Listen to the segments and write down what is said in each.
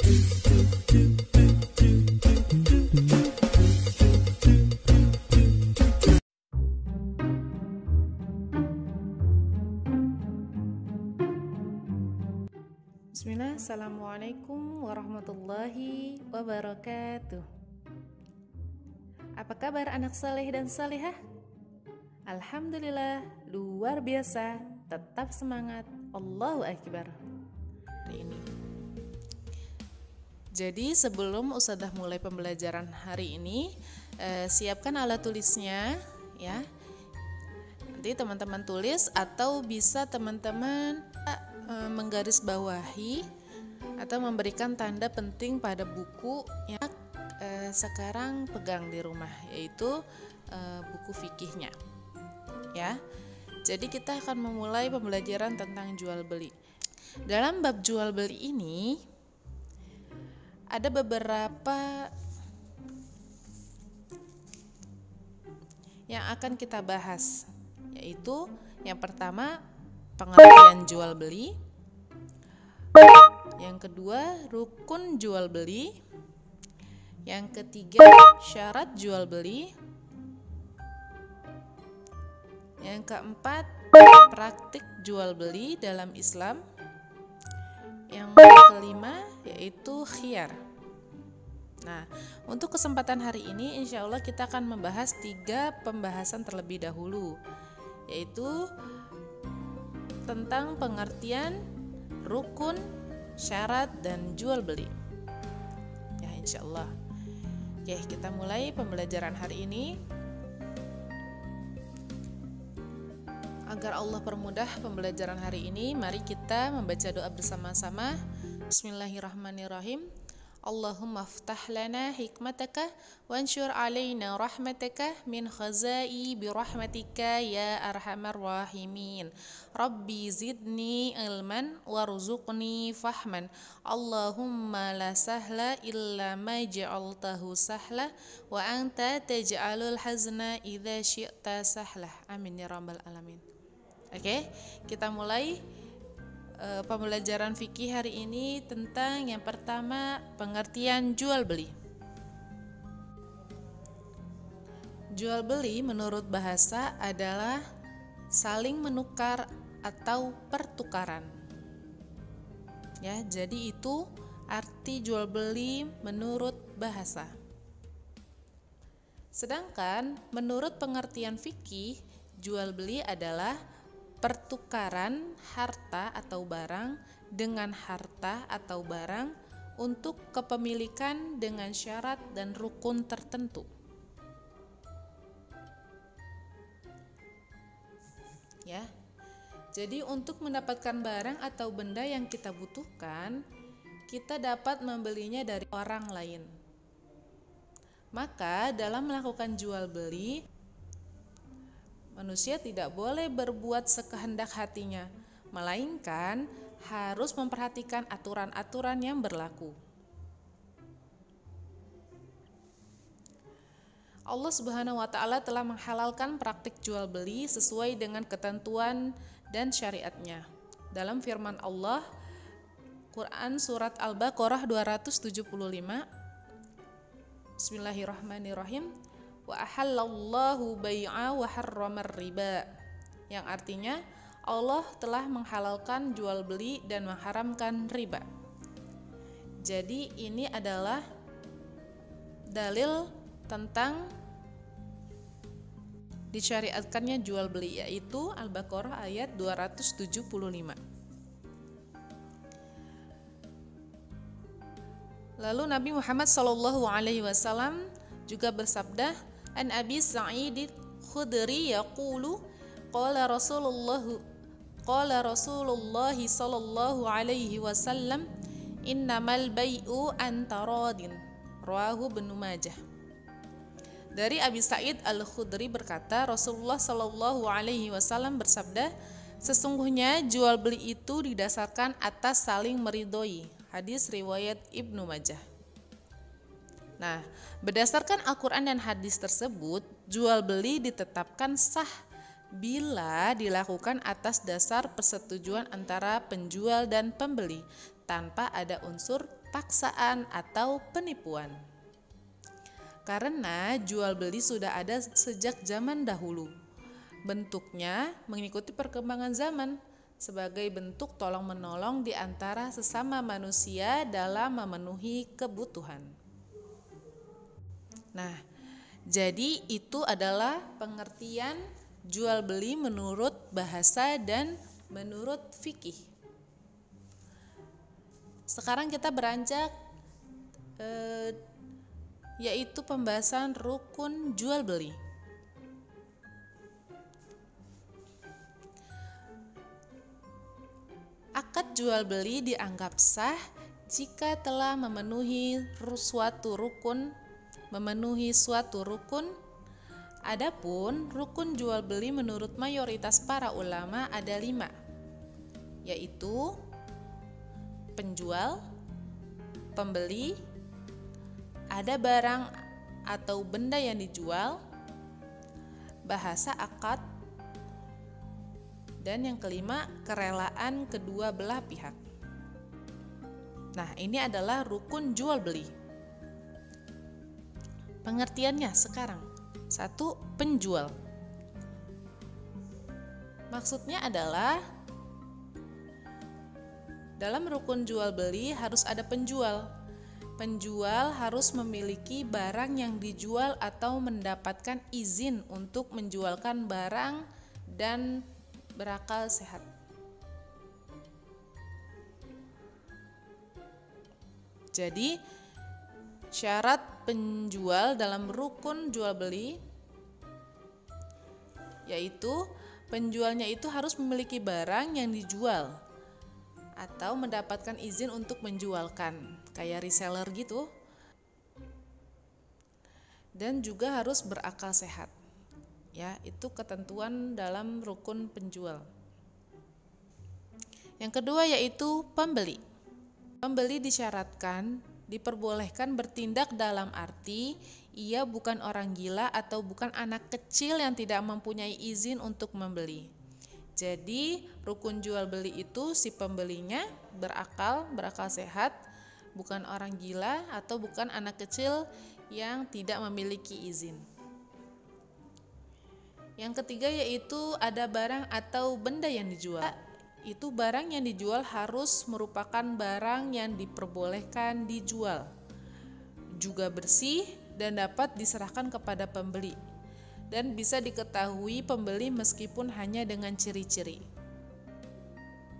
Bismillah, Assalamualaikum warahmatullahi wabarakatuh. Apa kabar anak saleh dan salehah? Alhamdulillah, luar biasa, tetap semangat, Allahu Akbar. Ini. Jadi sebelum Ustadzah mulai pembelajaran hari ini, siapkan alat tulisnya ya. Nanti teman-teman tulis atau bisa teman-teman menggarisbawahi atau memberikan tanda penting pada buku yang sekarang pegang di rumah, yaitu buku fikihnya ya. Jadi kita akan memulai pembelajaran tentang jual beli. Dalam bab jual beli ini ada beberapa yang akan kita bahas, yaitu yang pertama pengertian jual beli, yang kedua rukun jual beli, yang ketiga syarat jual beli, yang keempat praktik jual beli dalam Islam, yang kelima yaitu khiyar. Nah, untuk kesempatan hari ini insya Allah kita akan membahas 3 pembahasan terlebih dahulu, yaitu tentang pengertian, rukun, syarat, dan jual beli. Ya, insya Allah. Oke, kita mulai pembelajaran hari ini. Agar Allah permudah pembelajaran hari ini, mari kita membaca doa bersama-sama. Bismillahirrahmanirrahim. Allahumma aftah lana hikmataka wansyur alaina rahmataka min khazai birahmatika ya arhamar rahimin. Rabbi zidni ilman warzuqni fahman. Allahumma la sahla illa ma ja'altahu sahla wa anta taj'alul hazna idza syi'ta sahlah. Amin ya rabbal alamin. Oke, kita mulai pembelajaran fikih hari ini tentang yang pertama pengertian jual beli. Jual beli menurut bahasa adalah saling menukar atau pertukaran. Ya, jadi itu arti jual beli menurut bahasa. Sedangkan menurut pengertian fikih, jual beli adalah pertukaran harta atau barang dengan harta atau barang untuk kepemilikan dengan syarat dan rukun tertentu. Ya. Jadi untuk mendapatkan barang atau benda yang kita butuhkan, kita dapat membelinya dari orang lain. Maka dalam melakukan jual beli, manusia tidak boleh berbuat sekehendak hatinya, melainkan harus memperhatikan aturan-aturan yang berlaku. Allah Subhanahu wa Ta'ala telah menghalalkan praktik jual beli sesuai dengan ketentuan dan syariatnya. Dalam firman Allah, Quran Surat Al-Baqarah 275, Bismillahirrahmanirrahim. Wa ahallallahu bai'a wa harramar riba, yang artinya Allah telah menghalalkan jual beli dan mengharamkan riba. Jadi ini adalah dalil tentang disyariatkannya jual beli, yaitu Al-Baqarah ayat 275. Lalu Nabi Muhammad SAW juga bersabda, An Abi Sa'id Khudri yaqulu qala Rasulullah sallallahu alaihi wasallam innamal bai'u antaradin, rawahu Ibnu Majah. Dari Abi Sa'id Al-Khudri berkata, Rasulullah sallallahu alaihi wasallam bersabda, sesungguhnya jual beli itu didasarkan atas saling meridhoi. Hadis riwayat Ibnu Majah. Nah, berdasarkan Al-Quran dan hadis tersebut, jual beli ditetapkan sah bila dilakukan atas dasar persetujuan antara penjual dan pembeli tanpa ada unsur paksaan atau penipuan. Karena jual beli sudah ada sejak zaman dahulu. Bentuknya mengikuti perkembangan zaman sebagai bentuk tolong-menolong di antara sesama manusia dalam memenuhi kebutuhan. Nah, jadi itu adalah pengertian jual beli menurut bahasa dan menurut fikih. Sekarang kita beranjak yaitu pembahasan rukun jual beli. Akad jual beli dianggap sah jika telah memenuhi suatu rukun. Adapun rukun jual beli menurut mayoritas para ulama ada 5, yaitu penjual, pembeli, ada barang atau benda yang dijual, bahasa akad, dan yang kelima, kerelaan kedua belah pihak. Nah, ini adalah rukun jual beli. Pengertiannya sekarang. 1. Penjual. Maksudnya adalah dalam rukun jual beli harus ada penjual. Penjual harus memiliki barang yang dijual atau mendapatkan izin untuk menjualkan barang dan berakal sehat. Jadi, syarat penjual dalam rukun jual beli yaitu penjualnya itu harus memiliki barang yang dijual atau mendapatkan izin untuk menjualkan, kayak reseller gitu. Dan juga harus berakal sehat. Ya, itu ketentuan dalam rukun penjual. Yang kedua yaitu pembeli. Pembeli disyaratkan diperbolehkan bertindak dalam arti ia bukan orang gila atau bukan anak kecil yang tidak mempunyai izin untuk membeli. Jadi rukun jual beli itu si pembelinya berakal sehat, bukan orang gila atau bukan anak kecil yang tidak memiliki izin. Yang ketiga yaitu ada barang atau benda yang dijual. Itu barang yang dijual harus merupakan barang yang diperbolehkan dijual, juga bersih dan dapat diserahkan kepada pembeli, dan bisa diketahui pembeli meskipun hanya dengan ciri-ciri.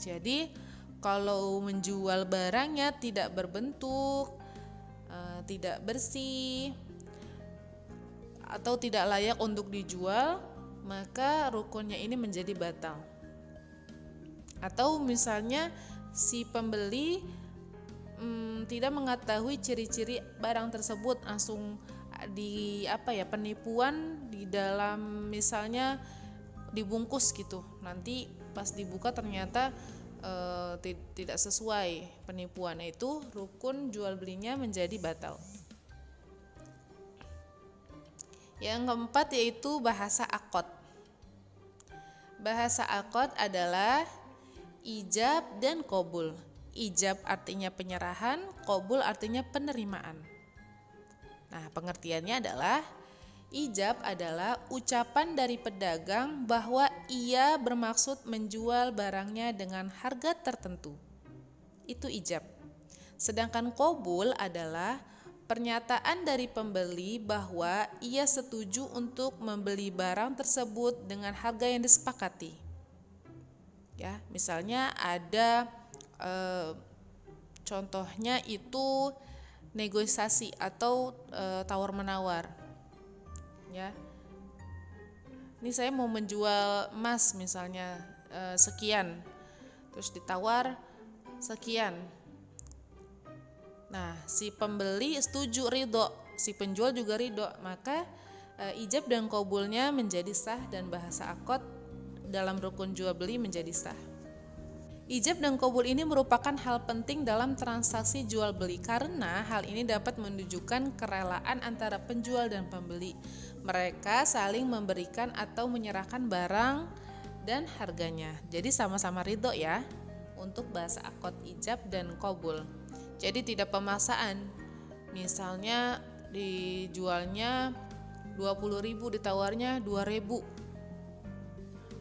Jadi kalau menjual barangnya tidak berbentuk, tidak bersih, atau tidak layak untuk dijual, maka rukunnya ini menjadi batal. Atau misalnya si pembeli tidak mengetahui ciri-ciri barang tersebut, langsung penipuan di dalam misalnya dibungkus gitu, nanti pas dibuka ternyata tidak sesuai penipuan, itu rukun jual belinya menjadi batal. Yang keempat yaitu bahasa akad. Bahasa akad adalah ijab dan qabul. Ijab artinya penyerahan, qabul artinya penerimaan. Nah, pengertiannya adalah ijab adalah ucapan dari pedagang bahwa ia bermaksud menjual barangnya dengan harga tertentu. Itu ijab. Sedangkan qabul adalah pernyataan dari pembeli bahwa ia setuju untuk membeli barang tersebut dengan harga yang disepakati. Ya, misalnya ada contohnya itu negosiasi atau tawar-menawar. Ya. Ini saya mau menjual emas misalnya sekian. Terus ditawar sekian. Nah, si pembeli setuju, ridho, si penjual juga ridho, maka ijab dan qabulnya menjadi sah dan bahasa akad dalam rukun jual beli menjadi sah. Ijab dan qabul ini merupakan hal penting dalam transaksi jual beli karena hal ini dapat menunjukkan kerelaan antara penjual dan pembeli. Mereka saling memberikan atau menyerahkan barang dan harganya. Jadi sama-sama ridho ya untuk bahasa akad ijab dan qabul. Jadi tidak pemaksaan. Misalnya dijualnya 20.000, ditawarnya 2.000.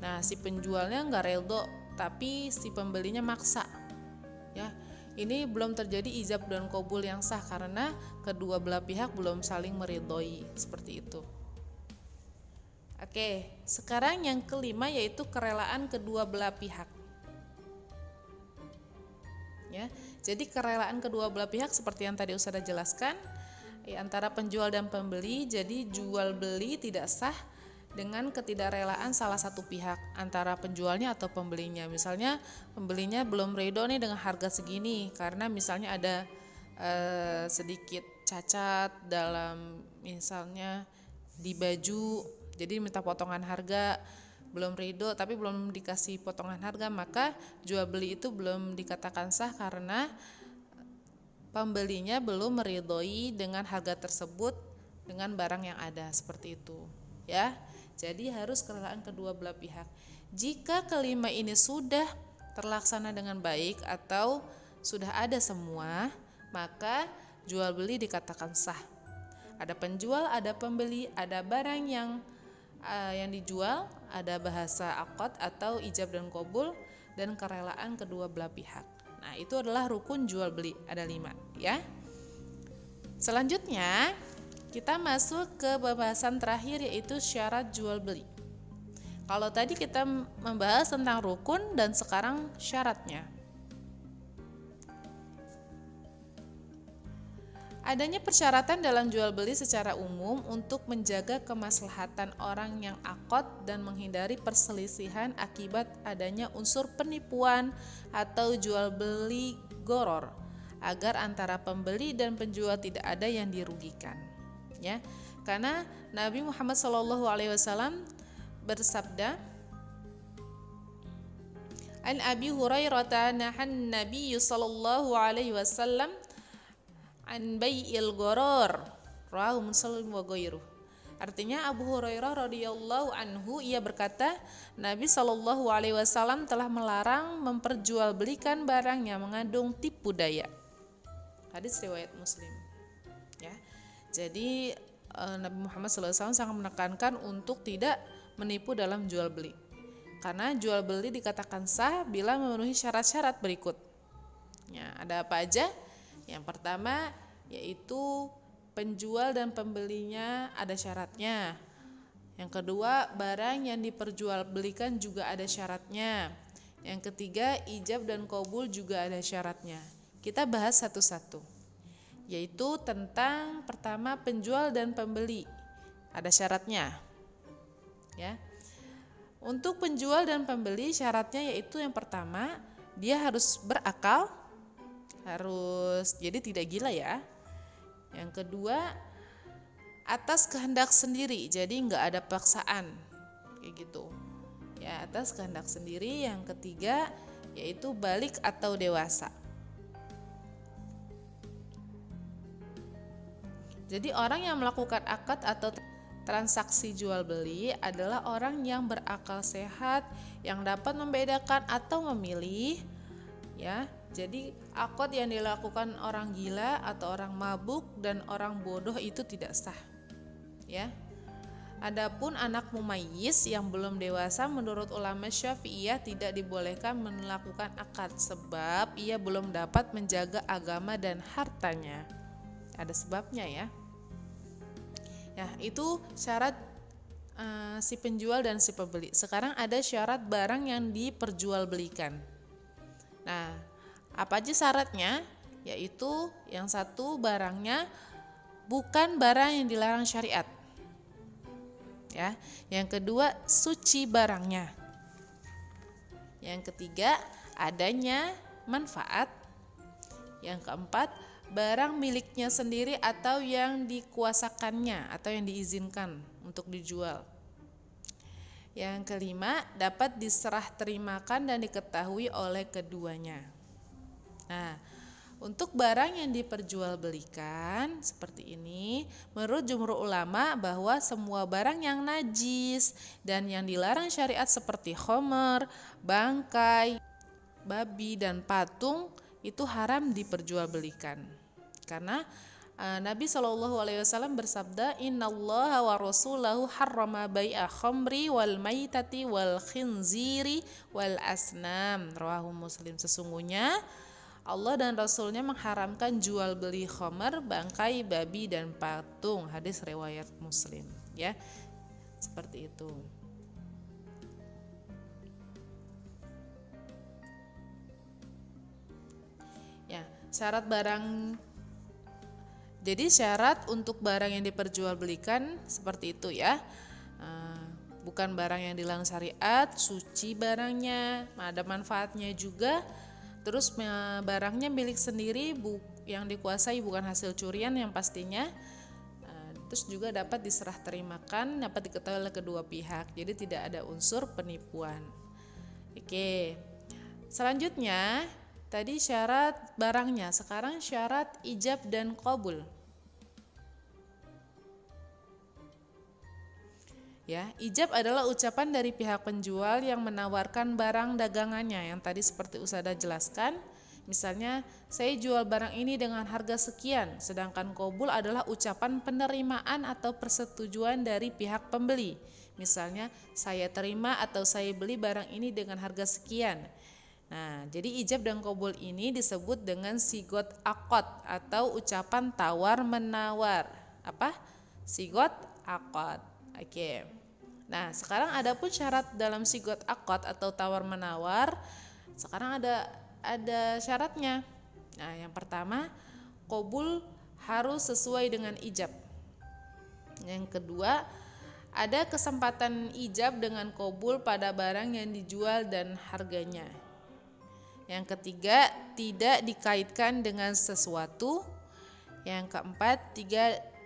Nah, si penjualnya nggak redho, tapi si pembelinya maksa. Ya, ini belum terjadi ijab dan qabul yang sah karena kedua belah pihak belum saling meridhoi, seperti itu. Oke, sekarang yang kelima yaitu kerelaan kedua belah pihak. Ya, jadi kerelaan kedua belah pihak seperti yang tadi Ustazah jelaskan, antara penjual dan pembeli. Jadi jual beli tidak sah dengan ketidakrelaan salah satu pihak, antara penjualnya atau pembelinya. Misalnya pembelinya belum ridho nih dengan harga segini karena misalnya ada sedikit cacat dalam misalnya di baju, jadi minta potongan harga, belum ridho tapi belum dikasih potongan harga, maka jual beli itu belum dikatakan sah karena pembelinya belum meridhoi dengan harga tersebut dengan barang yang ada, seperti itu ya. Jadi harus kerelaan kedua belah pihak. Jika kelima ini sudah terlaksana dengan baik atau sudah ada semua, maka jual beli dikatakan sah. Ada penjual, ada pembeli, ada barang yang dijual, ada bahasa akad atau ijab dan qabul, dan kerelaan kedua belah pihak. Nah, itu adalah rukun jual beli, ada 5 ya. Selanjutnya kita masuk ke pembahasan terakhir yaitu syarat jual beli. Kalau tadi kita membahas tentang rukun dan sekarang syaratnya. Adanya persyaratan dalam jual beli secara umum untuk menjaga kemaslahatan orang yang akad dan menghindari perselisihan akibat adanya unsur penipuan atau jual beli goror, agar antara pembeli dan penjual tidak ada yang dirugikan. Ya, karena Nabi Muhammad SAW bersabda, An Abi Hurairah nahan Nabi sallallahu alaihi wasallam an bai'il gharar, rawahu Muslim wa ghairuh. Artinya Abu Hurairah radhiyallahu anhu ia berkata, Nabi sallallahu alaihi wasallam telah melarang memperjualbelikan barang yang mengandung tipu daya. Hadis riwayat Muslim. Ya. Jadi Nabi Muhammad SAW sangat menekankan untuk tidak menipu dalam jual beli. Karena jual beli dikatakan sah bila memenuhi syarat-syarat berikut. Ya, ada apa aja? Yang pertama yaitu penjual dan pembelinya ada syaratnya. Yang kedua, barang yang diperjualbelikan juga ada syaratnya. Yang ketiga, ijab dan qabul juga ada syaratnya. Kita bahas satu-satu. Yaitu tentang pertama penjual dan pembeli. Ada syaratnya. Ya. Untuk penjual dan pembeli syaratnya yaitu yang pertama, dia harus berakal. Jadi tidak gila ya. Yang kedua, atas kehendak sendiri, jadi nggak ada paksaan kayak gitu ya, atas kehendak sendiri. Yang ketiga yaitu balik atau dewasa. Jadi orang yang melakukan akad atau transaksi jual beli adalah orang yang berakal sehat, yang dapat membedakan atau memilih ya. Jadi akad yang dilakukan orang gila atau orang mabuk dan orang bodoh itu tidak sah. Ya. Adapun anak mumayyiz yang belum dewasa menurut ulama Syafi'iyah tidak dibolehkan melakukan akad sebab ia belum dapat menjaga agama dan hartanya. Ada sebabnya ya. Ya, itu syarat si penjual dan si pembeli. Sekarang ada syarat barang yang diperjualbelikan. Nah, apa aja syaratnya? Yaitu yang satu, barangnya bukan barang yang dilarang syariat. Ya. Yang kedua, suci barangnya. Yang ketiga, adanya manfaat. Yang keempat, barang miliknya sendiri atau yang dikuasakannya atau yang diizinkan untuk dijual. Yang kelima, dapat diserah terimakan dan diketahui oleh keduanya. Nah, untuk barang yang diperjualbelikan seperti ini, menurut jumhur ulama bahwa semua barang yang najis dan yang dilarang syariat seperti khamar, bangkai, babi dan patung itu haram diperjualbelikan. Karena Nabi SAW bersabda, Innallaha wa rasulahu harrama bai'a khamri wal maitati wal khinziri wal asnam. Rawahu Muslim. Sesungguhnya Allah dan Rasulnya mengharamkan jual beli khamar, bangkai babi dan patung. Hadis riwayat Muslim. Ya, seperti itu. Ya, syarat barang. Jadi syarat untuk barang yang diperjualbelikan seperti itu ya. Bukan barang yang dilarang syariat, suci barangnya, ada manfaatnya juga. Terus barangnya milik sendiri, yang dikuasai bukan hasil curian yang pastinya. Terus juga dapat diserah terimakan, dapat diketahui oleh kedua pihak. Jadi tidak ada unsur penipuan. Oke. Selanjutnya tadi syarat barangnya, sekarang syarat ijab dan qabul. Ya, ijab adalah ucapan dari pihak penjual yang menawarkan barang dagangannya yang tadi seperti Ustazah jelaskan. Misalnya, saya jual barang ini dengan harga sekian, sedangkan qabul adalah ucapan penerimaan atau persetujuan dari pihak pembeli. Misalnya, saya terima atau saya beli barang ini dengan harga sekian. Nah, jadi ijab dan qabul ini disebut dengan sigot akad atau ucapan tawar-menawar. Apa? Sigot akad. Oke. Nah, sekarang ada pun syarat dalam sigot akad atau tawar-menawar. Sekarang ada syaratnya. Nah, yang pertama, qabul harus sesuai dengan ijab. Yang kedua, ada kesempatan ijab dengan qabul pada barang yang dijual dan harganya. Yang ketiga, tidak dikaitkan dengan sesuatu. Yang keempat,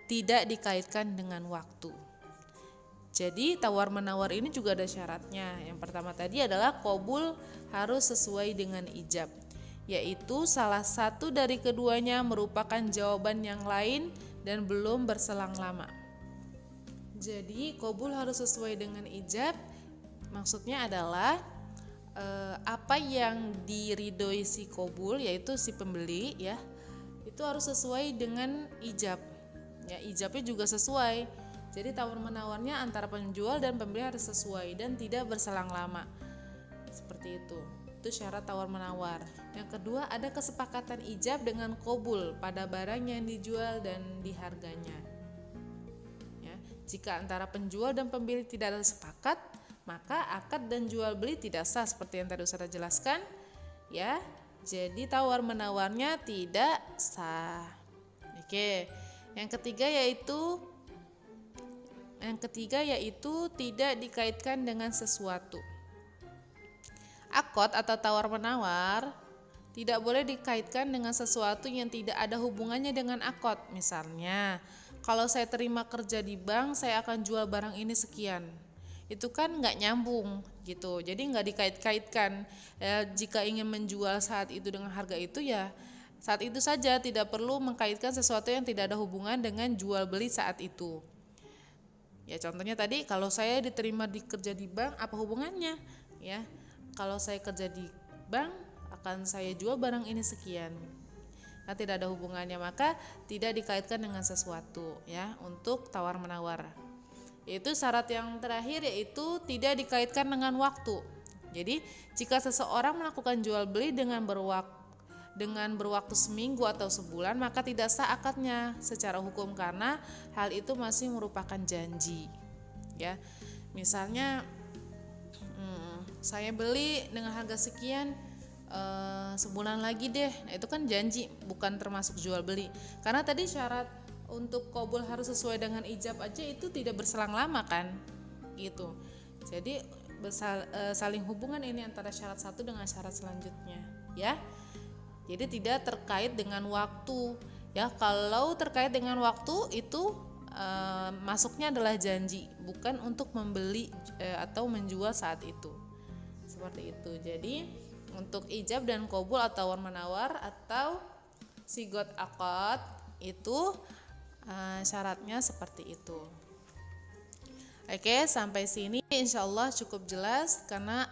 tidak dikaitkan dengan waktu. Jadi tawar-menawar ini juga ada syaratnya. Yang pertama tadi adalah qabul harus sesuai dengan ijab, yaitu salah satu dari keduanya merupakan jawaban yang lain dan belum berselang lama. Jadi qabul harus sesuai dengan ijab, maksudnya adalah apa yang diridhoi si qabul, yaitu si pembeli ya, itu harus sesuai dengan ijab. Ya, ijabnya juga sesuai. Jadi tawar-menawarnya antara penjual dan pembeli harus sesuai dan tidak berselang lama. Seperti itu. Itu syarat tawar-menawar. Yang kedua, ada kesepakatan ijab dengan qabul pada barang yang dijual dan di harganya. Ya, jika antara penjual dan pembeli tidak ada sepakat, maka akad dan jual beli tidak sah seperti yang tadi Ustazah jelaskan. Ya, jadi tawar-menawarnya tidak sah. Oke. Yang ketiga yaitu tidak dikaitkan dengan sesuatu. Akad atau tawar-menawar tidak boleh dikaitkan dengan sesuatu yang tidak ada hubungannya dengan akad. Misalnya, kalau saya terima kerja di bank, saya akan jual barang ini sekian. Itu kan nggak nyambung gitu, jadi nggak dikait-kaitkan. Jika ingin menjual saat itu dengan harga itu, ya saat itu saja, tidak perlu mengkaitkan sesuatu yang tidak ada hubungan dengan jual beli saat itu. Ya, contohnya tadi, kalau saya diterima kerja di bank, apa hubungannya? Ya, kalau saya kerja di bank, akan saya jual barang ini sekian. Nah, tidak ada hubungannya, maka tidak dikaitkan dengan sesuatu ya untuk tawar-menawar. Yaitu syarat yang terakhir, yaitu tidak dikaitkan dengan waktu. Jadi, jika seseorang melakukan jual beli dengan berwaktu seminggu atau sebulan, maka tidak sah akadnya secara hukum karena hal itu masih merupakan janji. Ya, misalnya saya beli dengan harga sekian, sebulan lagi deh. Nah, itu kan janji, bukan termasuk jual beli. Karena tadi syarat untuk qabul harus sesuai dengan ijab aja itu tidak berselang lama kan, gitu. Jadi saling hubungan ini antara syarat satu dengan syarat selanjutnya, ya. Jadi tidak terkait dengan waktu, ya. Kalau terkait dengan waktu itu masuknya adalah janji, bukan untuk membeli atau menjual saat itu. Seperti itu. Jadi untuk ijab dan qabul atau tawar-menawar atau sigot akad itu syaratnya seperti itu. Oke, sampai sini insyaallah cukup jelas karena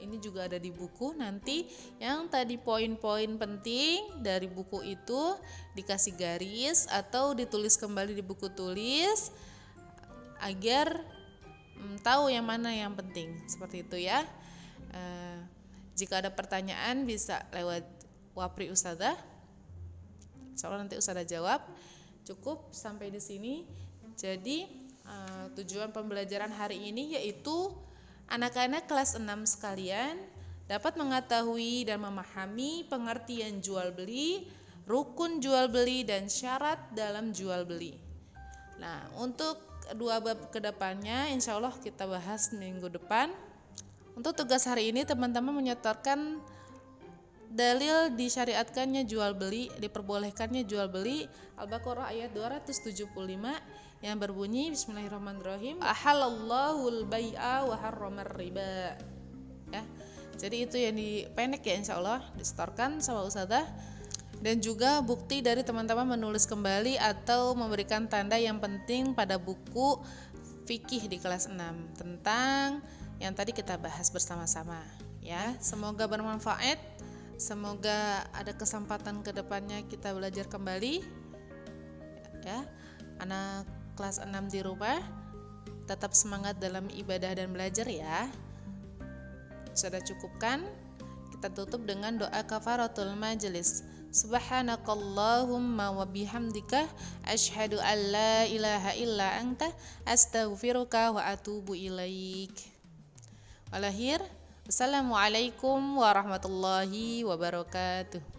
ini juga ada di buku. Nanti yang tadi poin-poin penting dari buku itu dikasih garis atau ditulis kembali di buku tulis agar tahu yang mana yang penting, seperti itu ya. Jika ada pertanyaan bisa lewat Wapri Ustadzah, insya Allah nanti Ustadzah jawab. Cukup sampai di sini. Jadi tujuan pembelajaran hari ini yaitu anak-anak kelas 6 sekalian dapat mengetahui dan memahami pengertian jual beli, rukun jual beli, dan syarat dalam jual beli. Nah, untuk 2 bab kedepannya insya Allah kita bahas minggu depan. Untuk tugas hari ini teman-teman menyetorkan dalil disyariatkannya jual beli, diperbolehkannya jual beli, Al-Baqarah ayat 275 yang berbunyi Bismillahirrahmanirrahim, ahalallahul bai'a wa harramar riba. Ya. Jadi itu yang pendek ya, insya Allah disetorkan sama Ustadzah. Dan juga bukti dari teman-teman menulis kembali atau memberikan tanda yang penting pada buku fikih di kelas 6 tentang yang tadi kita bahas bersama-sama ya. Semoga bermanfaat. Semoga ada kesempatan ke depannya kita belajar kembali ya. Anak kelas 6 di rumah tetap semangat dalam ibadah dan belajar ya. Sudah cukupkan. Kita tutup dengan doa kafaratul majelis. Subhanakallahumma wa bihamdika asyhadu an la ilaha illa anta astaghfiruka wa atubu ilaik. Walahir. Assalamualaikum warahmatullahi wabarakatuh.